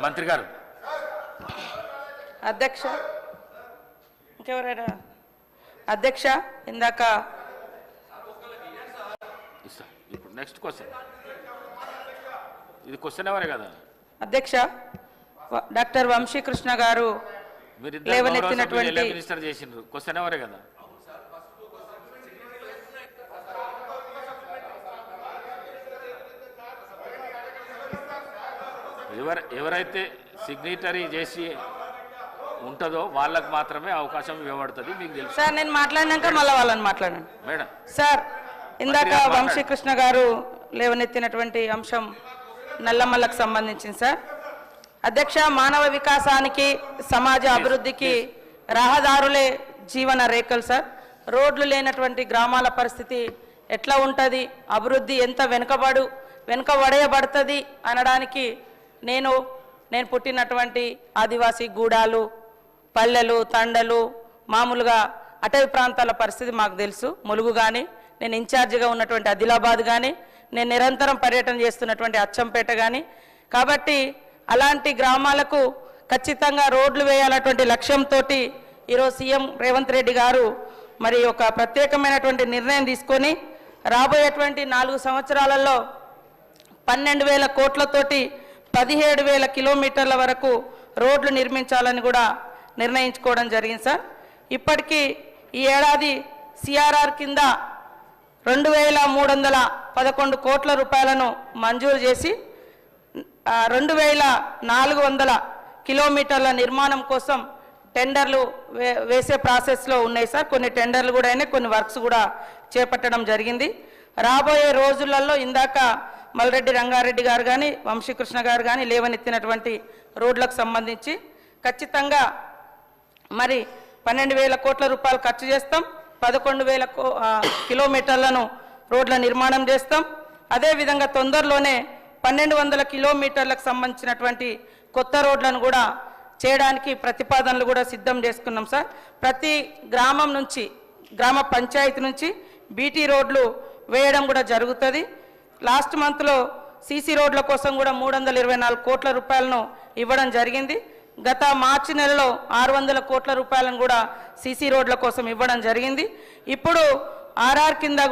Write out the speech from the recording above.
మంత్రి గారు. అధ్యక్ష, ఇంకెవరైనా? అధ్యక్ష, ఇందాక ఇప్పుడు నెక్స్ట్ క్వశ్చన్, ఇది క్వశ్చన్ ఎవరే కదా అధ్యక్ష. డాక్టర్ వంశీకృష్ణ గారు లేవనెత్తినటువంటి మినిస్టర్ చేసిండ్రు, క్వశ్చన్ ఎవరే కదా. ఎవరైతే సిగ్నేటరీ చేసి ఉంటుందో వాళ్ళకు మాత్రమే అవకాశం ఇవ్వబడుతుంది, మీకు తెలుసు సార్. నేను మాట్లాడినాక మళ్ళీ వాళ్ళని మాట్లాడండి మేడం. సార్, ఇందాక వంశీకృష్ణ గారు లేవనెత్తినటువంటి అంశం నల్లమల్లకు సంబంధించింది సార్. అధ్యక్ష, మానవ వికాసానికి సమాజ అభివృద్ధికి రహదారులే జీవన రేఖలు సార్. రోడ్లు లేనటువంటి గ్రామాల పరిస్థితి ఎట్లా ఉంటుంది, అభివృద్ధి ఎంత వెనుకబడేయబడుతుంది అనడానికి నేను పుట్టినటువంటి ఆదివాసీ గూడాలు, పల్లెలు, తండలు, మామూలుగా అటవీ ప్రాంతాల పరిస్థితి మాకు తెలుసు. ములుగు కానీ, నేను ఇన్ఛార్జిగా ఉన్నటువంటి ఆదిలాబాద్ కానీ, నేను నిరంతరం పర్యటన చేస్తున్నటువంటి అచ్చంపేట కానీ. కాబట్టి అలాంటి గ్రామాలకు ఖచ్చితంగా రోడ్లు వేయాలన్నటువంటి లక్ష్యంతో ఈరోజు సీఎం రేవంత్ రెడ్డి గారు మరి ఒక ప్రత్యేకమైనటువంటి నిర్ణయం తీసుకొని రాబోయేటువంటి 4 సంవత్సరాలలో 12,000 కోట్లతోటి 17,000 కిలోమీటర్ల వరకు రోడ్లు నిర్మించాలని కూడా నిర్ణయించుకోవడం జరిగింది సార్. ఇప్పటికీ ఈ ఏడాది సిఆర్ఆర్ కింద 2,311 కోట్ల రూపాయలను మంజూరు చేసి 2,400 కిలోమీటర్ల నిర్మాణం కోసం టెండర్లు వేసే ప్రాసెస్లో ఉన్నాయి సార్. కొన్ని టెండర్లు కూడా అయినాయి, కొన్ని వర్క్స్ కూడా చేపట్టడం జరిగింది. రాబోయే రోజులలో ఇందాక మల్రెడ్డి రంగారెడ్డి గారు కానీ, వంశీకృష్ణ గారు కానీ లేవనెత్తినటువంటి రోడ్లకు సంబంధించి ఖచ్చితంగా మరి 12,000 కోట్ల రూపాయలు ఖర్చు చేస్తాం, 11,000 కిలోమీటర్లను రోడ్ల నిర్మాణం చేస్తాం. అదేవిధంగా తొందరలోనే 1,200 కిలోమీటర్లకు సంబంధించినటువంటి కొత్త రోడ్లను కూడా చేయడానికి ప్రతిపాదనలు కూడా సిద్ధం చేసుకున్నాం సార్. ప్రతి గ్రామం నుంచి, గ్రామ పంచాయతీ నుంచి బీటీ రోడ్లు వేయడం కూడా జరుగుతుంది. లాస్ట్ మంత్లో సీసీ రోడ్ల కోసం కూడా 324 కోట్ల రూపాయలను ఇవ్వడం జరిగింది. గత మార్చి నెలలో 600 కోట్ల రూపాయలను కూడా సీసీ రోడ్ల కోసం ఇవ్వడం జరిగింది. ఇప్పుడు ఆర్ఆర్ కింద కూడా